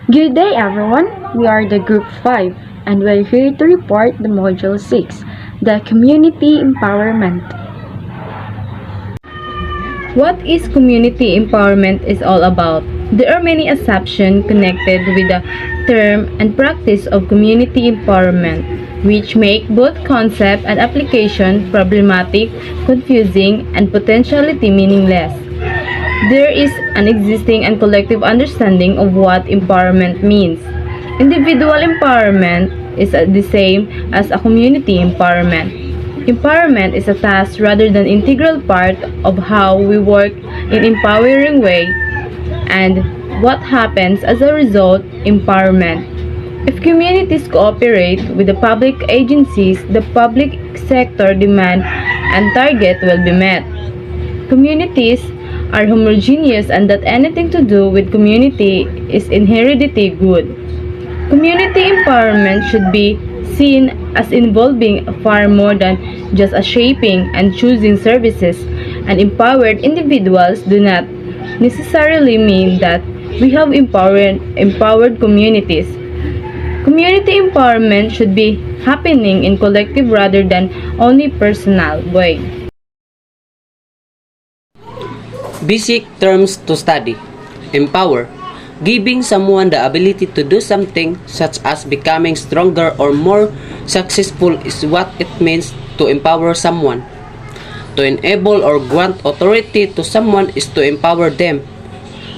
Good day everyone, we are the Group 5 and we're here to report the Module 6, the Community Empowerment. What is community empowerment is all about? There are many assumptions connected with the term and practice of community empowerment, which make both concept and application problematic, confusing, and potentially meaningless. There is an existing and collective understanding of what empowerment means. Individual empowerment is the same as a community empowerment. Empowerment is a task rather than integral part of how we work in empowering way and what happens as a result empowerment. If communities cooperate with the public agencies, the public sector demand and target will be met. Communities are homogeneous and that anything to do with community is inherently good. Community empowerment should be seen as involving far more than just a shaping and choosing services, and empowered individuals do not necessarily mean that we have empowered communities. Community empowerment should be happening in collective rather than only personal way. Basic terms to study. Empower. Giving someone the ability to do something such as becoming stronger or more successful is what it means to empower someone. To enable or grant authority to someone is to empower them.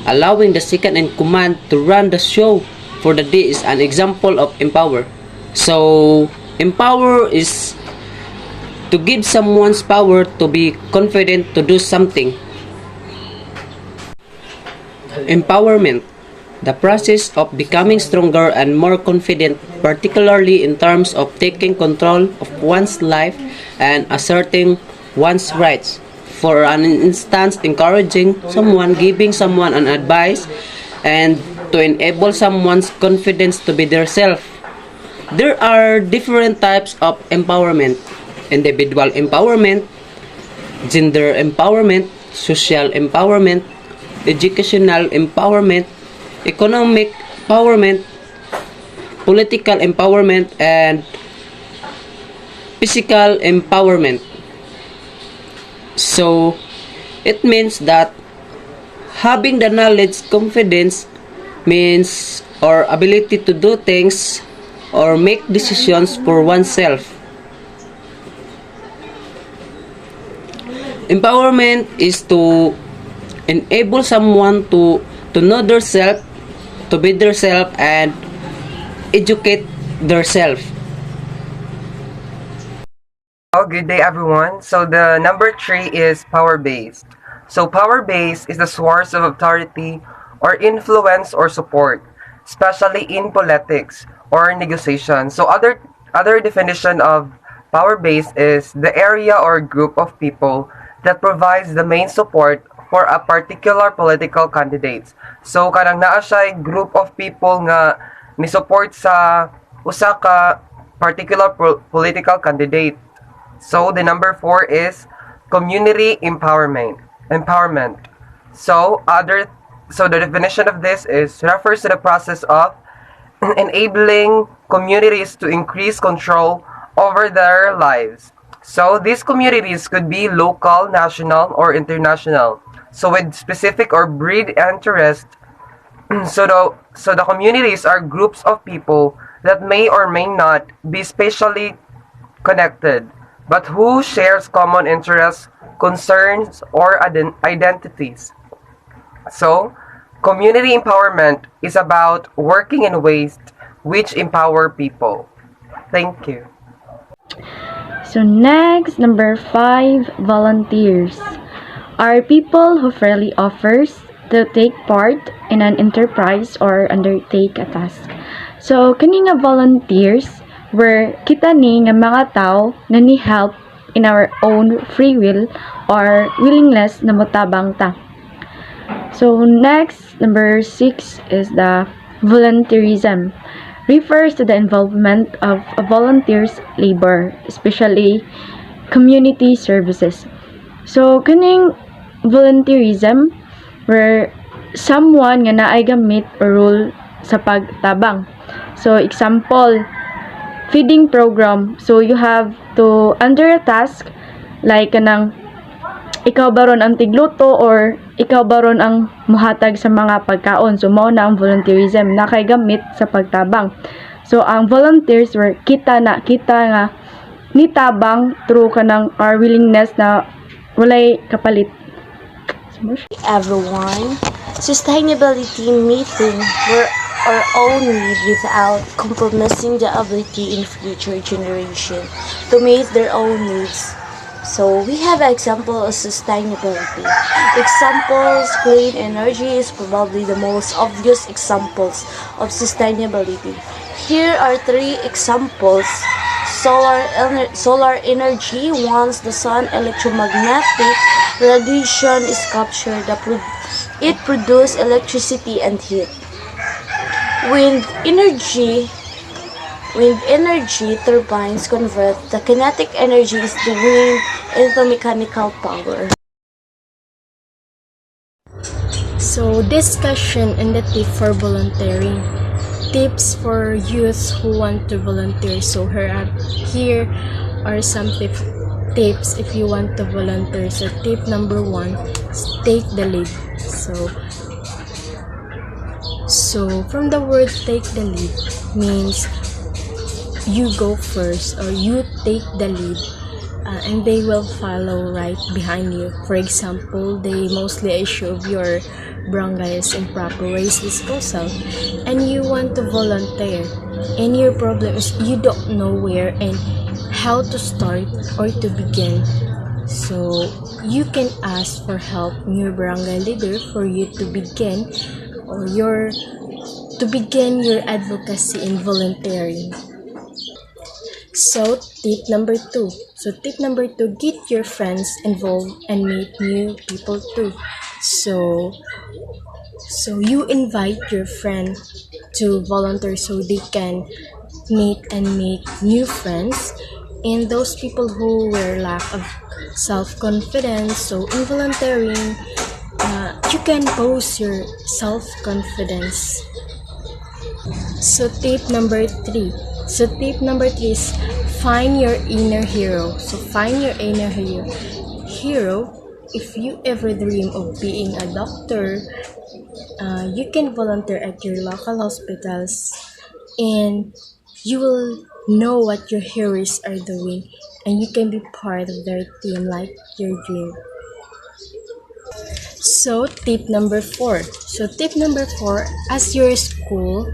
Allowing the second in command to run the show for the day is an example of empower. So, empower is to give someone's power to be confident to do something. Empowerment. The process of becoming stronger and more confident, particularly in terms of taking control of one's life and asserting one's rights. For an instance, encouraging someone, giving someone an advice, and to enable someone's confidence to be their self. There are different types of empowerment: individual empowerment, gender empowerment, social empowerment, educational empowerment, economic empowerment, political empowerment, and physical empowerment. So, it means that having the knowledge, confidence means or ability to do things or make decisions for oneself. Empowerment is to enable someone to know their self, to be their self, and educate their self. Oh, good day everyone. So the number 3 is power-based. So power-based is the source of authority or influence or support, especially in politics or negotiation. So other definition of power-based is the area or group of people that provides the main support for a particular political candidates. So kanang naa siya group of people nga ni support sa usa ka particular political candidate. So the number 4 is community empowerment. So the definition of this is refers to the process of enabling communities to increase control over their lives. So these communities could be local, national, or international. So with specific or breed interest, so the communities are groups of people that may or may not be spatially connected, but who shares common interests, concerns, or identities. So, community empowerment is about working in ways which empower people. Thank you. So next, number 5, volunteers are people who freely offers to take part in an enterprise or undertake a task. So kani nga volunteers where kita ni nga mga tao na ni help in our own free will or willingness na motabang ta. So next, number 6 is the volunteerism. Refers to the involvement of a volunteer's labor, especially community services. So kaning volunteerism where someone nga naay gamit or role sa pagtabang. So example, feeding program. So you have to under a task like kanang ikaw baron ang tigluto or ikaw baron ang muhatag sa mga pagkaon. So mao na ang volunteerism na kay gamit sa pagtabang. So ang volunteers were kita nga nitabang through kanang our willingness na walay kapalit. Everyone. Sustainability meeting for our own need without compromising the ability in future generation to meet their own needs. So we have an example of sustainability. Examples, clean energy is probably the most obvious examples of sustainability. Here are three examples. Solar energy, once the sun electromagnetic radiation is captured, it produces electricity and heat. Wind energy turbines convert the kinetic energy of the wind into mechanical power. So, discussion and the tip for volunteering. Tips for youths who want to volunteer. So here are some tips if you want to volunteer. So tip number 1 is take the lead. So from the word take the lead means you go first or you take the lead, and they will follow right behind you. For example, they mostly issue your barangays in proper waste disposal, and you want to volunteer, and your problem is you don't know where and how to start or to begin. So you can ask for help in your barangay leader for you to begin your advocacy in volunteering. So tip number 2. Get your friends involved and meet new people too. So you invite your friend to volunteer so they can meet and make new friends, and those people who were lack of self-confidence. So in volunteering, you can boost your self-confidence. So tip number 3 is find your inner hero. So find your inner hero. If you ever dream of being a doctor, you can volunteer at your local hospitals, and you will know what your heroes are doing, and you can be part of their team like your dream. So tip number 4. Ask your school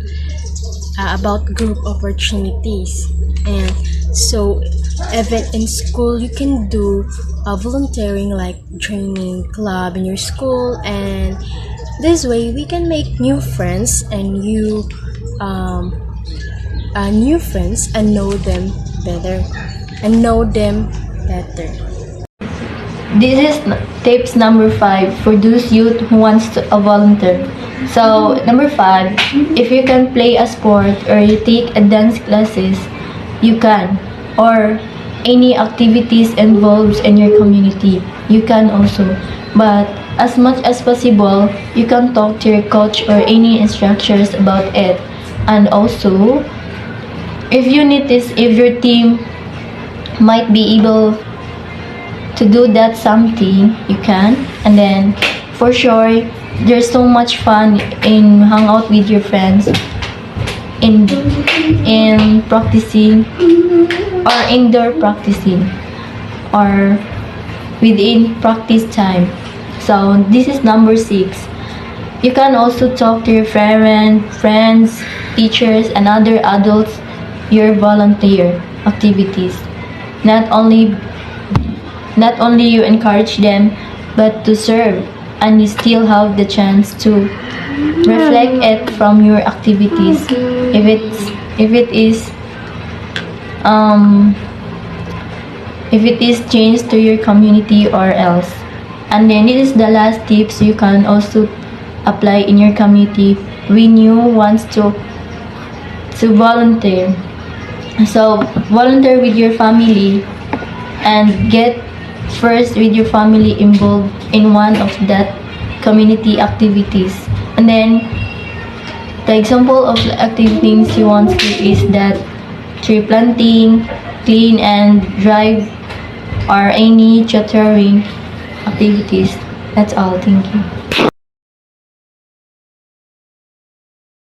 about group opportunities. And so even in school you can do volunteering like joining club in your school, and this way we can make new friends and know them better. This is tips number 5 for those youth who wants to volunteer. So number 5, if you can play a sport or you take a dance classes, you can, or any activities involved in your community, you can also. But as much as possible, you can talk to your coach or any instructors about it. And also, if you notice if your team might be able to do that something, you can. And then for sure, there's so much fun in hang out with your friends in practicing or indoor practicing or within practice time. So this is number 6. You can also talk to your friends, teachers, and other adults your volunteer activities. Not only you encourage them, but to serve, and you still have the chance to reflect it from your activities if it is changed to your community or else. And then this is the last tips you can also apply in your community when you want to volunteer. So volunteer with your family and get first with your family involved in one of that community activities, and then The example of the activities you want to do is that tree planting, clean and drive, or any tutoring activities. That's all. Thank you.